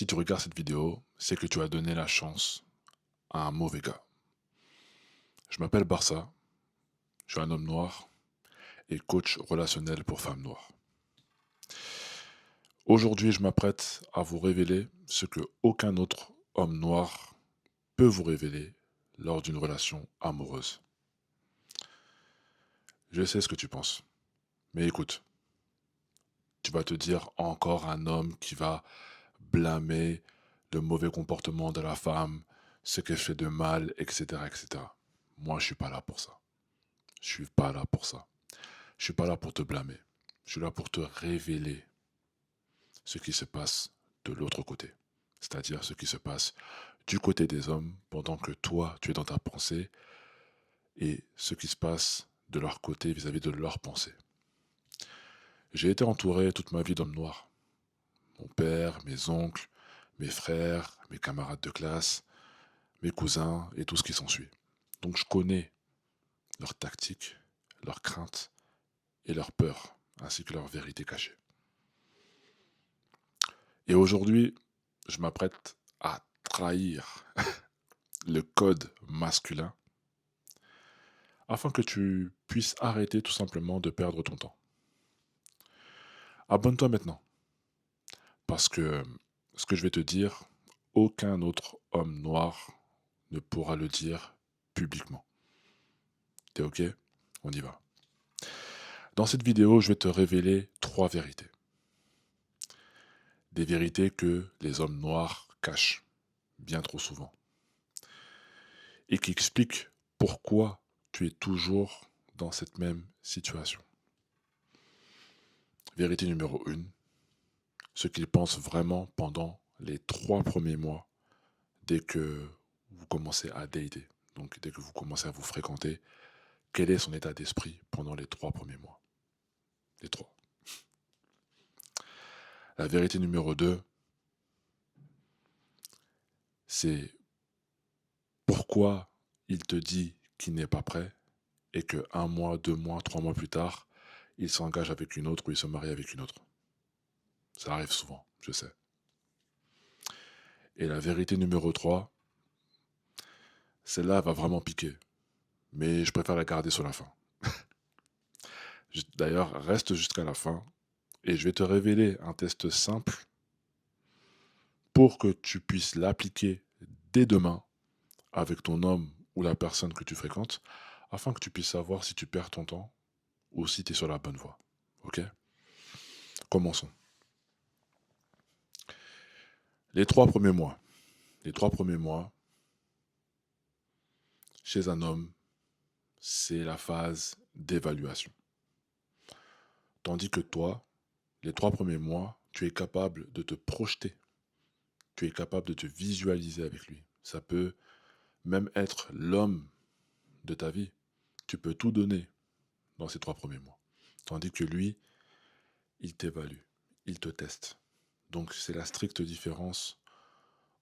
Si tu regardes cette vidéo, c'est que tu as donné la chance à un mauvais gars. Je m'appelle Barça, je suis un homme noir et coach relationnel pour femmes noires. Aujourd'hui, je m'apprête à vous révéler ce que aucun autre homme noir peut vous révéler lors d'une relation amoureuse. Je sais ce que tu penses, mais écoute, tu vas te dire encore un homme qui va blâmer le mauvais comportement de la femme, ce qu'elle fait de mal, etc., etc. Moi, je suis pas là pour ça. Je suis pas là pour ça. Je suis pas là pour te blâmer. Je suis là pour te révéler ce qui se passe de l'autre côté. C'est-à-dire ce qui se passe du côté des hommes pendant que toi, tu es dans ta pensée et ce qui se passe de leur côté vis-à-vis de leur pensée. J'ai été entouré toute ma vie d'hommes noirs. Mon père, mes oncles, mes frères, mes camarades de classe, mes cousins et tout ce qui s'ensuit. Donc je connais leurs tactiques, leurs craintes et leurs peurs, ainsi que leurs vérités cachées. Et aujourd'hui, je m'apprête à trahir le code masculin afin que tu puisses arrêter tout simplement de perdre ton temps. Abonne-toi maintenant, parce que ce que je vais te dire, aucun autre homme noir ne pourra le dire publiquement. T'es ok? On y va. Dans cette vidéo, je vais te révéler 3 vérités. Des vérités que les hommes noirs cachent bien trop souvent et qui expliquent pourquoi tu es toujours dans cette même situation. Vérité numéro 1, ce qu'ils pensent vraiment pendant les 3 premiers mois dès que vous commencez à dater. Donc dès que vous commencez à vous fréquenter, quel est son état d'esprit pendant les 3 premiers mois? Les 3. La vérité numéro 2, c'est pourquoi il te dit qu'il n'est pas prêt et que 1 mois, 2 mois, 3 mois plus tard, il s'engage avec une autre ou il se marie avec une autre. Ça arrive souvent, je sais. Et la vérité numéro 3, celle-là va vraiment piquer, mais je préfère la garder sur la fin. D'ailleurs, reste jusqu'à la fin et je vais te révéler un test simple pour que tu puisses l'appliquer dès demain avec ton homme ou la personne que tu fréquentes, afin que tu puisses savoir si tu perds ton temps ou si tu es sur la bonne voie. Ok? Commençons. Les 3 premiers mois. Les 3 premiers mois, chez un homme, c'est la phase d'évaluation. Tandis que toi, les 3 premiers mois, tu es capable de te projeter. Tu es capable de te visualiser avec lui. Ça peut même être l'homme de ta vie. Tu peux tout donner dans ces 3 premiers mois. Tandis que lui, il t'évalue, il te teste. Donc c'est la stricte différence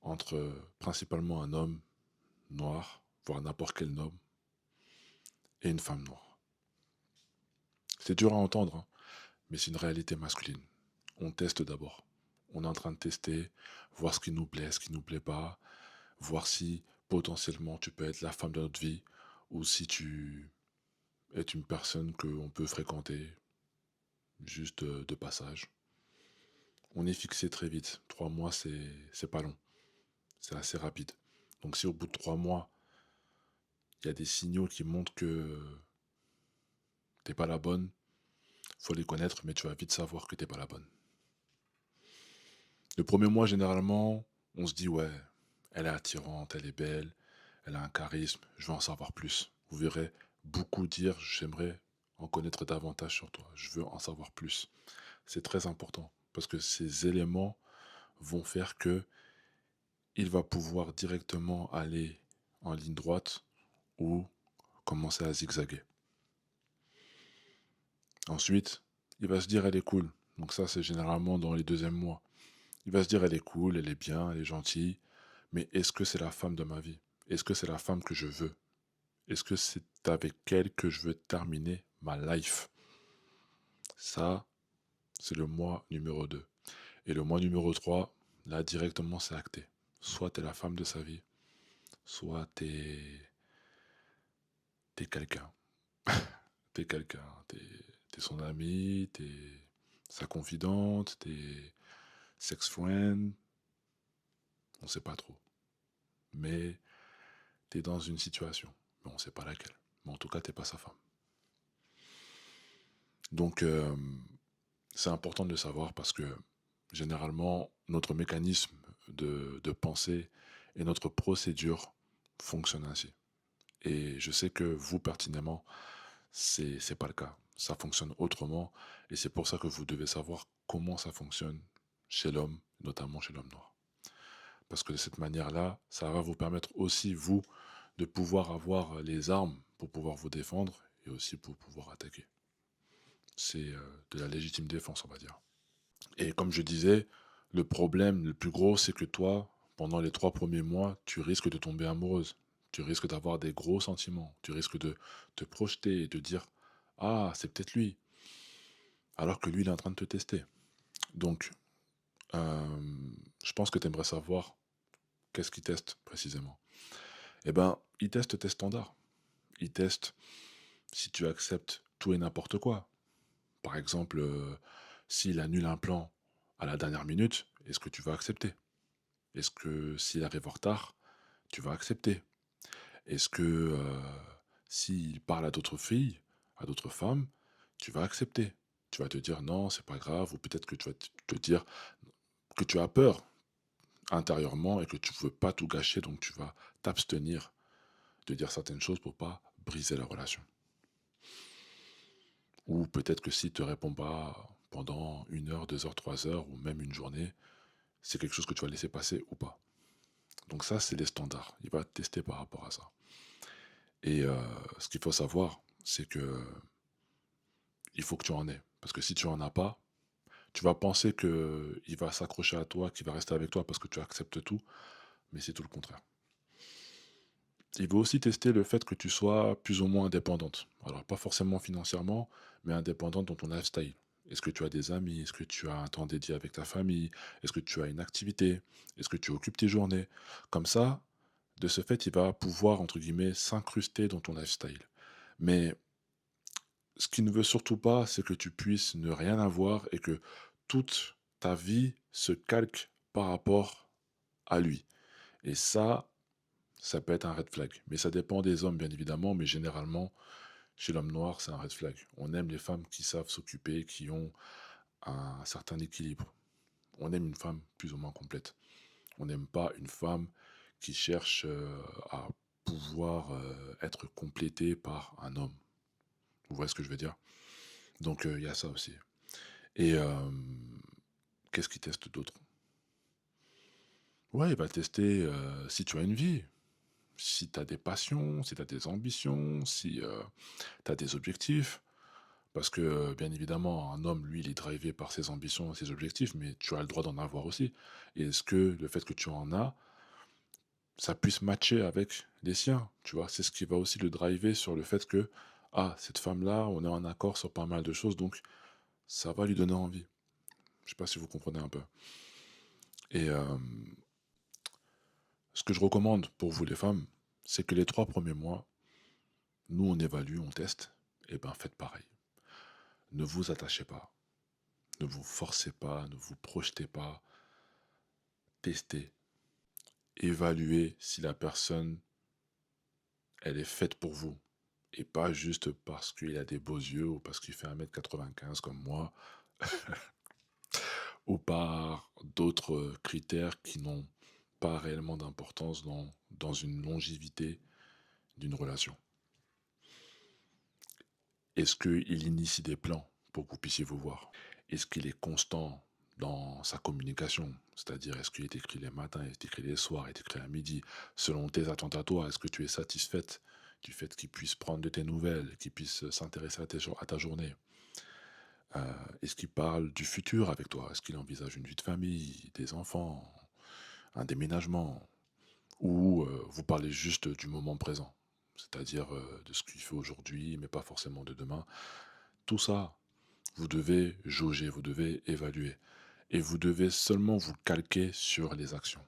entre principalement un homme noir, voire n'importe quel homme, et une femme noire. C'est dur à entendre, hein, mais c'est une réalité masculine. On teste d'abord. On est en train de tester, voir ce qui nous plaît, ce qui nous plaît pas, voir si potentiellement tu peux être la femme de notre vie ou si tu es une personne qu'on peut fréquenter juste de passage. On est fixé très vite. 3 mois, c'est pas long. C'est assez rapide. Donc si au bout de 3 mois, il y a des signaux qui montrent que t'es pas la bonne, faut les connaître, mais tu vas vite savoir que t'es pas la bonne. Le premier mois, généralement, on se dit ouais, elle est attirante, elle est belle, elle a un charisme, je veux en savoir plus. Vous verrez beaucoup dire j'aimerais en connaître davantage sur toi, je veux en savoir plus. C'est très important parce que ces éléments vont faire que il va pouvoir directement aller en ligne droite ou commencer à zigzaguer. Ensuite, il va se dire elle est cool. Donc ça, c'est généralement dans les 2e mois. Il va se dire elle est cool, elle est bien, elle est gentille, mais est-ce que c'est la femme de ma vie? Est-ce que c'est la femme que je veux? Est-ce que c'est avec elle que je veux terminer ma life? Ça, c'est le mois numéro 2. Et le mois numéro 3, là directement c'est acté. Soit tu es la femme de sa vie, soit t'es quelqu'un. T'es quelqu'un, t'es son ami, t'es sa confidente, t'es sex friend, on sait pas trop. Mais t'es dans une situation, mais on sait pas laquelle. Mais en tout cas, t'es pas sa femme. Donc, c'est important de le savoir parce que généralement, notre mécanisme de pensée et notre procédure fonctionnent ainsi. Et je sais que vous, pertinemment, c'est pas le cas. Ça fonctionne autrement. Et c'est pour ça que vous devez savoir comment ça fonctionne chez l'homme, notamment chez l'homme noir. Parce que de cette manière-là, ça va vous permettre aussi, vous, de pouvoir avoir les armes pour pouvoir vous défendre et aussi pour pouvoir attaquer. C'est de la légitime défense, on va dire. Et comme je disais, le problème le plus gros, c'est que toi, pendant les 3 premiers mois, tu risques de tomber amoureuse. Tu risques d'avoir des gros sentiments. Tu risques de te projeter et de dire, ah, c'est peut-être lui. Alors que lui, il est en train de te tester. Donc, je pense que tu aimerais savoir qu'est-ce qu'il teste précisément. Eh ben, il teste tes standards. Il teste si tu acceptes tout et n'importe quoi. Par exemple, s'il annule un plan à la dernière minute, est-ce que tu vas accepter? Est-ce que s'il arrive en retard, tu vas accepter? Est-ce que s'il parle à d'autres filles, à d'autres femmes, tu vas accepter? Tu vas te dire non, c'est pas grave, ou peut-être que tu vas te dire que tu as peur intérieurement et que tu veux pas tout gâcher, donc tu vas t'abstenir de dire certaines choses pour pas briser la relation. Ou peut-être que s'il te répond pas pendant 1 heure, 2 heures, 3 heures, ou même une journée, c'est quelque chose que tu vas laisser passer ou pas. Donc ça, c'est les standards. Il va te tester par rapport à ça. Et ce qu'il faut savoir, c'est que il faut que tu en aies. Parce que si tu en as pas, tu vas penser que il va s'accrocher à toi, qu'il va rester avec toi parce que tu acceptes tout, mais c'est tout le contraire. Il veut aussi tester le fait que tu sois plus ou moins indépendante. Alors, pas forcément financièrement, mais indépendante dans ton lifestyle. Est-ce que tu as des amis? Est-ce que tu as un temps dédié avec ta famille? Est-ce que tu as une activité? Est-ce que tu occupes tes journées? Comme ça, de ce fait, il va pouvoir, entre guillemets, s'incruster dans ton lifestyle. Mais ce qu'il ne veut surtout pas, c'est que tu puisses ne rien avoir et que toute ta vie se calque par rapport à lui. Et ça peut être un red flag. Mais ça dépend des hommes, bien évidemment, mais généralement, chez l'homme noir, c'est un red flag. On aime les femmes qui savent s'occuper, qui ont un certain équilibre. On aime une femme plus ou moins complète. On n'aime pas une femme qui cherche à pouvoir être complétée par un homme. Vous voyez ce que je veux dire? Donc il y a ça aussi. Et qu'est-ce qu'il teste d'autre? Ouais, il va tester si tu as une vie, si tu as des passions, si tu as des ambitions, si tu as des objectifs. Parce que, bien évidemment, un homme, lui, il est drivé par ses ambitions et ses objectifs, mais tu as le droit d'en avoir aussi. Et est-ce que le fait que tu en as, ça puisse matcher avec les siens, tu vois? C'est ce qui va aussi le driver sur le fait que, ah, cette femme-là, on est en accord sur pas mal de choses, donc ça va lui donner envie. Je sais pas si vous comprenez un peu. Et ce que je recommande pour vous les femmes, c'est que les 3 premiers mois, nous on évalue, on teste, et ben faites pareil. Ne vous attachez pas, ne vous forcez pas, ne vous projetez pas, testez, évaluez si la personne, elle est faite pour vous. Et pas juste parce qu'il a des beaux yeux ou parce qu'il fait 1,95 m comme moi, ou par d'autres critères qui n'ont pas réellement d'importance dans une longévité d'une relation. Est-ce qu'il initie des plans pour que vous puissiez vous voir? Est-ce qu'il est constant dans sa communication? C'est-à-dire, est-ce qu'il est écrit les matins, est écrit les soirs, est écrit à midi? Selon tes attentes à toi, est-ce que tu es satisfaite du fait qu'il puisse prendre de tes nouvelles, qu'il puisse s'intéresser à ta journée? Est-ce qu'il parle du futur avec toi? Est-ce qu'il envisage une vie de famille, des enfants, un déménagement? Ou vous parlez juste du moment présent? C'est-à-dire de ce qu'il fait aujourd'hui, mais pas forcément de demain. Tout ça, vous devez jauger, vous devez évaluer. et vous devez seulement vous calquer sur les actions,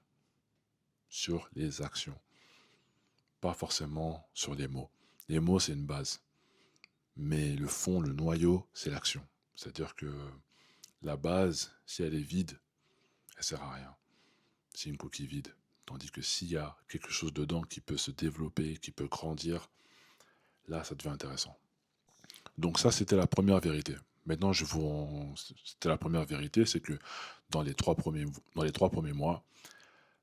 pas forcément sur les mots. Les mots, c'est une base, mais le fond, le noyau, c'est l'action. C'est-à-dire que la base, si elle est vide, elle sert à rien. C'est une coquille vide. Tandis que s'il y a quelque chose dedans qui peut se développer, qui peut grandir, là, ça devient intéressant. Donc ça, c'était la première vérité. Maintenant, c'était la première vérité, c'est que dans les 3 premiers mois,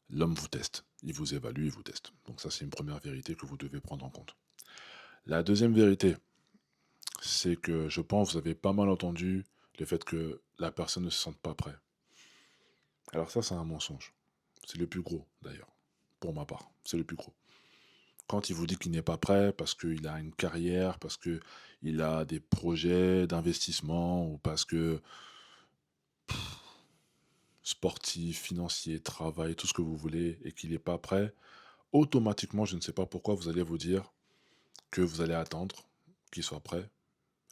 l'homme vous teste. Il vous évalue, il vous teste. Donc ça, c'est une première vérité que vous devez prendre en compte. La deuxième vérité, c'est que je pense que vous avez pas mal entendu le fait que la personne ne se sente pas prête. Alors ça, c'est un mensonge. C'est le plus gros, d'ailleurs, pour ma part. C'est le plus gros. Quand il vous dit qu'il n'est pas prêt parce qu'il a une carrière, parce qu'il a des projets d'investissement ou parce que sportif, financier, travail, tout ce que vous voulez et qu'il n'est pas prêt, automatiquement, je ne sais pas pourquoi, vous allez vous dire que vous allez attendre qu'il soit prêt,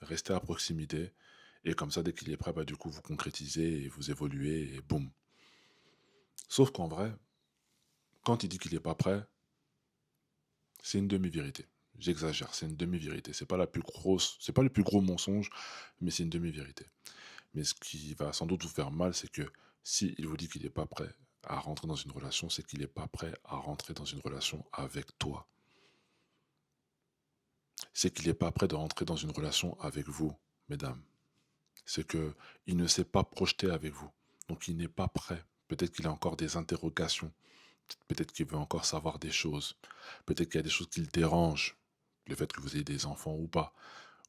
rester à proximité et comme ça, dès qu'il est prêt, bah, du coup, vous concrétisez et vous évoluez et boum. Sauf qu'en vrai, quand il dit qu'il n'est pas prêt, c'est une demi-vérité. J'exagère, c'est une demi-vérité. C'est pas la plus grosse, c'est pas le plus gros mensonge, mais c'est une demi-vérité. Mais ce qui va sans doute vous faire mal, c'est que si il vous dit qu'il n'est pas prêt à rentrer dans une relation, c'est qu'il n'est pas prêt à rentrer dans une relation avec toi. C'est qu'il n'est pas prêt de rentrer dans une relation avec vous, mesdames. C'est que il ne s'est pas projeté avec vous. Donc il n'est pas prêt. Peut-être qu'il a encore des interrogations. Peut-être qu'il veut encore savoir des choses. Peut-être qu'il y a des choses qui le dérangent. Le fait que vous ayez des enfants ou pas.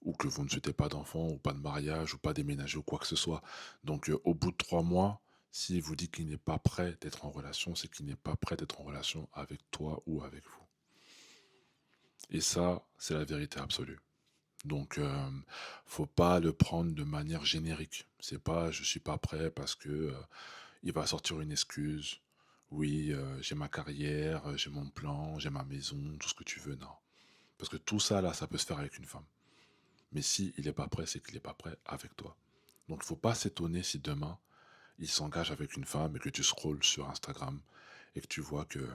Ou que vous ne souhaitez pas d'enfants, ou pas de mariage, ou pas déménager, ou quoi que ce soit. Donc au bout de 3 mois, s'il vous dit qu'il n'est pas prêt d'être en relation, c'est qu'il n'est pas prêt d'être en relation avec toi ou avec vous. Et ça, c'est la vérité absolue. Donc, faut pas le prendre de manière générique. C'est pas je suis pas prêt parce que il va sortir une excuse. Oui, j'ai ma carrière, j'ai mon plan, j'ai ma maison, tout ce que tu veux. Non, parce que tout ça là, ça peut se faire avec une femme. Mais si il est pas prêt, c'est qu'il est pas prêt avec toi. Donc, il faut pas s'étonner si demain il s'engage avec une femme et que tu scrolles sur Instagram et que tu vois que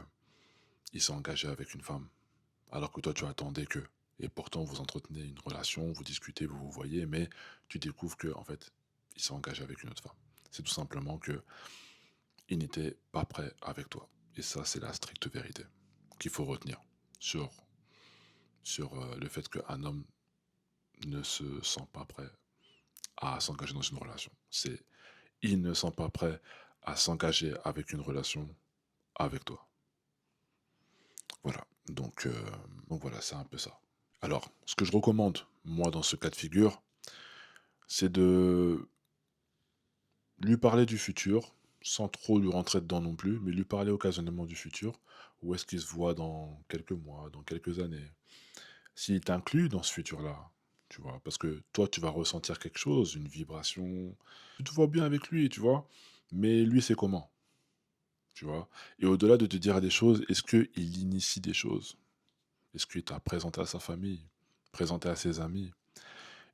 il s'est engagé avec une femme, alors que toi tu attendais que. Et pourtant vous entretenez une relation, vous discutez, vous vous voyez, mais tu découvres que en fait il s'est engagé avec une autre femme. C'est tout simplement que il n'était pas prêt avec toi. Et ça c'est la stricte vérité qu'il faut retenir sur, sur le fait qu'un homme ne se sent pas prêt à s'engager dans une relation. C'est il ne sent pas prêt à s'engager avec une relation avec toi. Voilà. Donc voilà, c'est un peu ça. Alors, ce que je recommande, moi, dans ce cas de figure, c'est de lui parler du futur, sans trop lui rentrer dedans non plus, mais lui parler occasionnellement du futur. Où est-ce qu'il se voit dans quelques mois, dans quelques années? S'il t'inclut dans ce futur-là, tu vois, parce que toi, tu vas ressentir quelque chose, une vibration. Tu te vois bien avec lui, tu vois, mais lui, c'est comment, tu vois? Et au-delà de te dire des choses, est-ce qu'il initie des choses? Est-ce qu'il t'a présenté à sa famille, présenté à ses amis?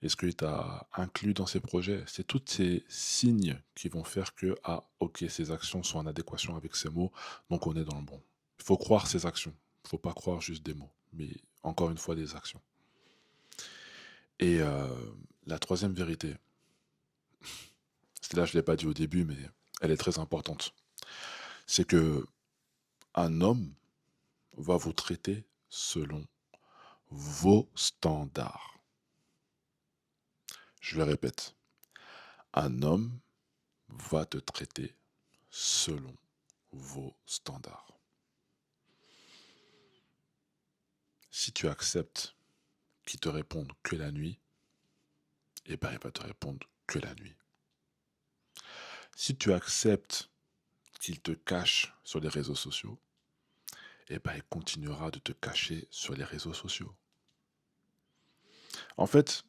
Est-ce qu'il t'a inclus dans ses projets? C'est tous ces signes qui vont faire que, ah, ok, ces actions sont en adéquation avec ces mots, donc on est dans le bon. Il faut croire ses actions. Il ne faut pas croire juste des mots, mais encore une fois des actions. Et la troisième vérité, celle-là je ne l'ai pas dit au début, mais elle est très importante, c'est que un homme va vous traiter selon vos standards. Je le répète, un homme va te traiter selon vos standards. Si tu acceptes qu'il te réponde que la nuit, eh ben il va te répondre que la nuit. Si tu acceptes qu'il te cache sur les réseaux sociaux, eh ben il continuera de te cacher sur les réseaux sociaux. En fait,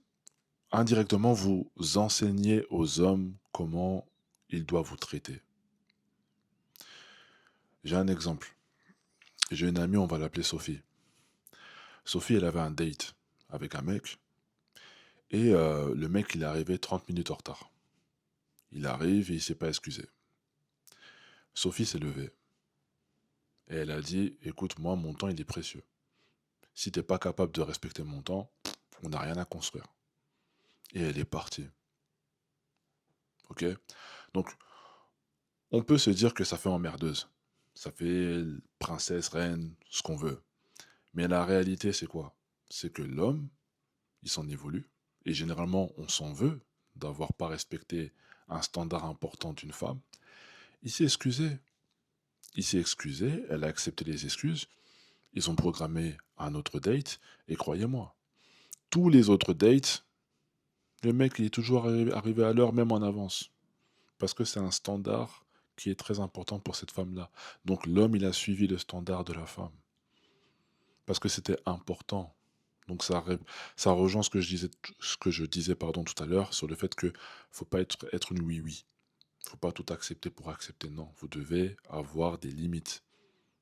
indirectement, vous enseignez aux hommes comment ils doivent vous traiter. J'ai un exemple. J'ai une amie, on va l'appeler Sophie. Sophie, elle avait un date avec un mec et le mec, il est arrivé 30 minutes en retard. Il arrive et il s'est pas excusé. Sophie s'est levée et elle a dit, écoute, moi, mon temps, il est précieux. Si t'es pas capable de respecter mon temps, on n'a rien à construire. Et elle est partie. Ok? Donc, on peut se dire que ça fait emmerdeuse. Ça fait princesse, reine, ce qu'on veut. Mais la réalité, c'est quoi? C'est que l'homme, il s'en évolue. Et généralement, on s'en veut d'avoir pas respecté un standard important d'une femme. Il s'est excusé. Il s'est excusé, elle a accepté les excuses. Ils ont programmé un autre date. Et croyez-moi, tous les autres dates, le mec, il est toujours arrivé à l'heure, même en avance. Parce que c'est un standard qui est très important pour cette femme-là. Donc l'homme, il a suivi le standard de la femme. Parce que c'était important. Donc ça rejoint ce que je disais pardon, tout à l'heure sur le fait que faut pas être une oui-oui. Faut pas tout accepter pour accepter. Non, vous devez avoir des limites.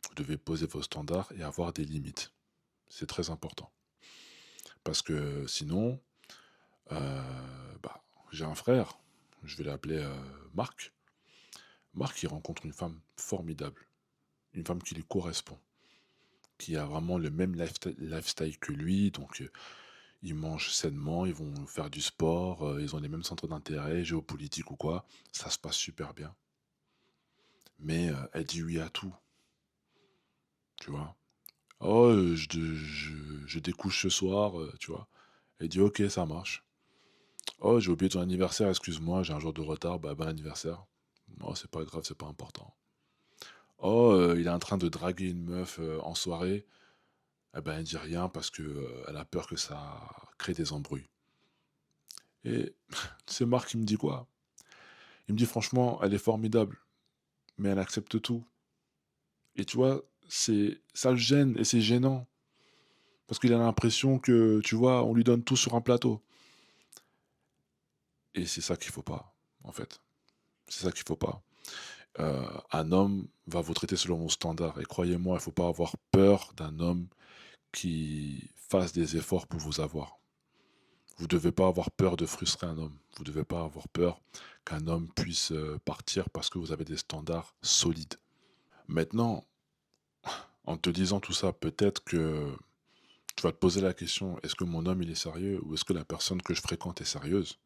Vous devez poser vos standards et avoir des limites. C'est très important. Parce que sinon, bah, j'ai un frère, je vais l'appeler Marc. Marc, il rencontre une femme formidable, une femme qui lui correspond, qui a vraiment le même lifestyle que lui, donc ils mangent sainement, ils vont faire du sport, ils ont les mêmes centres d'intérêt, géopolitique ou quoi, ça se passe super bien. Mais elle dit oui à tout, tu vois. Oh, je découche ce soir, tu vois. Elle dit ok, ça marche. Oh, j'ai oublié ton anniversaire, excuse-moi, j'ai un jour de retard, bah bon anniversaire. Oh, c'est pas grave, c'est pas important. Oh, il est en train de draguer une meuf en soirée. Eh ben, elle dit rien parce que elle a peur que ça crée des embrouilles. Et c'est Marc qui me dit quoi? Il me dit franchement, elle est formidable, mais elle accepte tout. Et tu vois, ça le gêne et c'est gênant parce qu'il a l'impression que, tu vois, on lui donne tout sur un plateau. Et c'est ça qu'il faut pas, en fait. C'est ça qu'il faut pas. Un homme va vous traiter selon vos standards. Et croyez-moi, il ne faut pas avoir peur d'un homme qui fasse des efforts pour vous avoir. Vous ne devez pas avoir peur de frustrer un homme. Vous ne devez pas avoir peur qu'un homme puisse partir parce que vous avez des standards solides. Maintenant, en te disant tout ça, peut-être que tu vas te poser la question, est-ce que mon homme il est sérieux ou est-ce que la personne que je fréquente est sérieuse?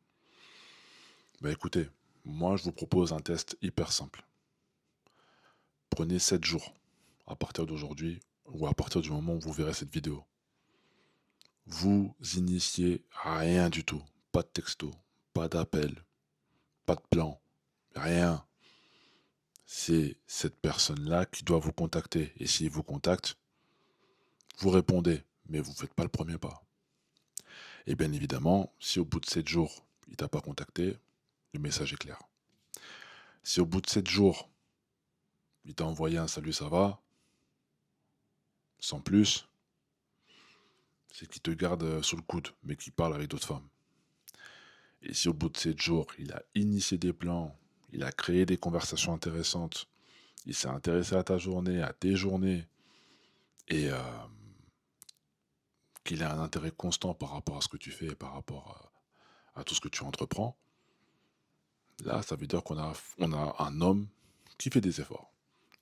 Bah écoutez, moi je vous propose un test hyper simple. Prenez 7 jours à partir d'aujourd'hui ou à partir du moment où vous verrez cette vidéo. Vous initiez rien du tout. Pas de texto, pas d'appel, pas de plan, rien. C'est cette personne-là qui doit vous contacter. Et s'il vous contacte, vous répondez, mais vous ne faites pas le premier pas. Et bien évidemment, si au bout de 7 jours, il t'a pas contacté, le message est clair. Si au bout de 7 jours, il t'a envoyé un salut, ça va, sans plus, c'est qu'il te garde sous le coude, mais qu'il parle avec d'autres femmes. Et si au bout de 7 jours, il a initié des plans, il a créé des conversations intéressantes, il s'est intéressé à ta journée, à tes journées, et qu'il a un intérêt constant par rapport à ce que tu fais et par rapport à tout ce que tu entreprends, là, ça veut dire qu'on a un homme qui fait des efforts.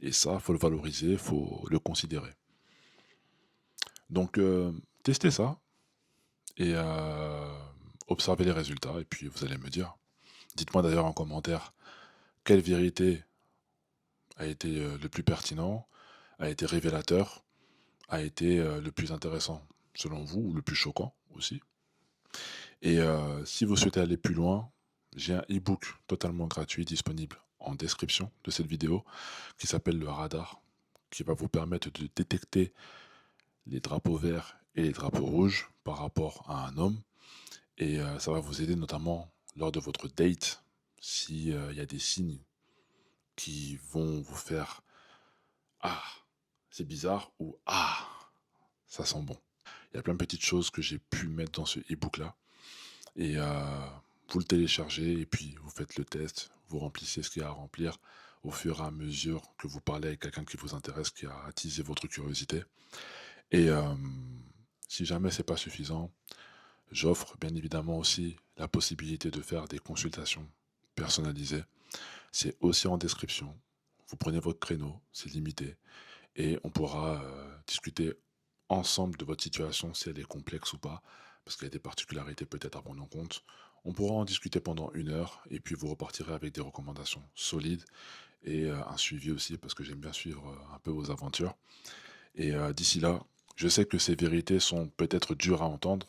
Et ça, faut le valoriser, faut le considérer. Donc, testez ça et observez les résultats et puis vous allez me dire. Dites-moi d'ailleurs en commentaire quelle vérité a été le plus pertinent, a été révélateur, a été le plus intéressant selon vous ou le plus choquant aussi. Et si vous souhaitez aller plus loin, j'ai un e-book totalement gratuit disponible en description de cette vidéo qui s'appelle le radar, qui va vous permettre de détecter les drapeaux verts et les drapeaux rouges par rapport à un homme. Et ça va vous aider notamment lors de votre date s'il y a des signes qui vont vous faire «Ah, c'est bizarre» ou «Ah, ça sent bon». Il y a plein de petites choses que j'ai pu mettre dans ce e-book là. Et vous le téléchargez et puis vous faites le test, vous remplissez ce qu'il y a à remplir au fur et à mesure que vous parlez avec quelqu'un qui vous intéresse, qui a attisé votre curiosité. Et si jamais c'est pas suffisant, j'offre bien évidemment aussi la possibilité de faire des consultations personnalisé. C'est aussi en description. Vous prenez votre créneau, c'est limité, et on pourra discuter ensemble de votre situation, si elle est complexe ou pas, parce qu'il y a des particularités peut-être à prendre en compte. On pourra en discuter pendant 1 heure, et puis vous repartirez avec des recommandations solides et un suivi aussi, parce que j'aime bien suivre un peu vos aventures. Et d'ici là, je sais que ces vérités sont peut-être dures à entendre,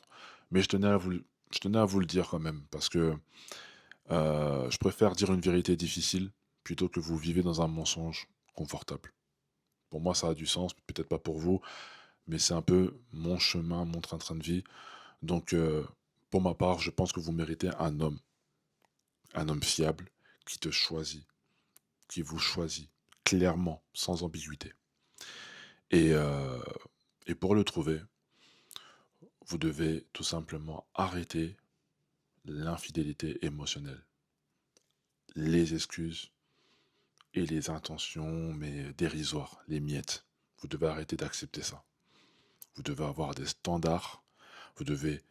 mais je tenais à vous le dire quand même, parce que je préfère dire une vérité difficile plutôt que vous vivez dans un mensonge confortable. Pour moi, ça a du sens, peut-être pas pour vous, mais c'est un peu mon chemin, mon train-train de vie. Donc, pour ma part, je pense que vous méritez un homme fiable, qui te choisit, qui vous choisit clairement, sans ambiguïté. Et, euh, et pour le trouver, vous devez tout simplement arrêter l'infidélité émotionnelle, les excuses et les intentions, mais dérisoires, les miettes. Vous devez arrêter d'accepter ça. Vous devez avoir des standards, vous devez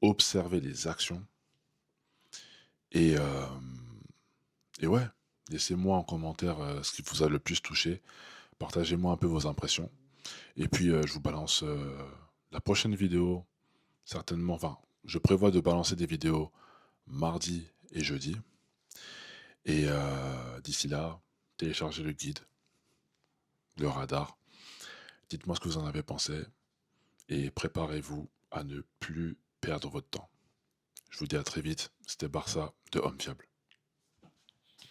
observer les actions et, et ouais, laissez-moi en commentaire ce qui vous a le plus touché. Partagez-moi un peu vos impressions. Et puis, je vous balance la prochaine vidéo, certainement. Enfin, je prévois de balancer des vidéos mardi et jeudi. Et d'ici là, téléchargez le guide, le radar. Dites-moi ce que vous en avez pensé et préparez-vous à ne plus perdre votre temps. Je vous dis à très vite. C'était Barça de Homme Fiable.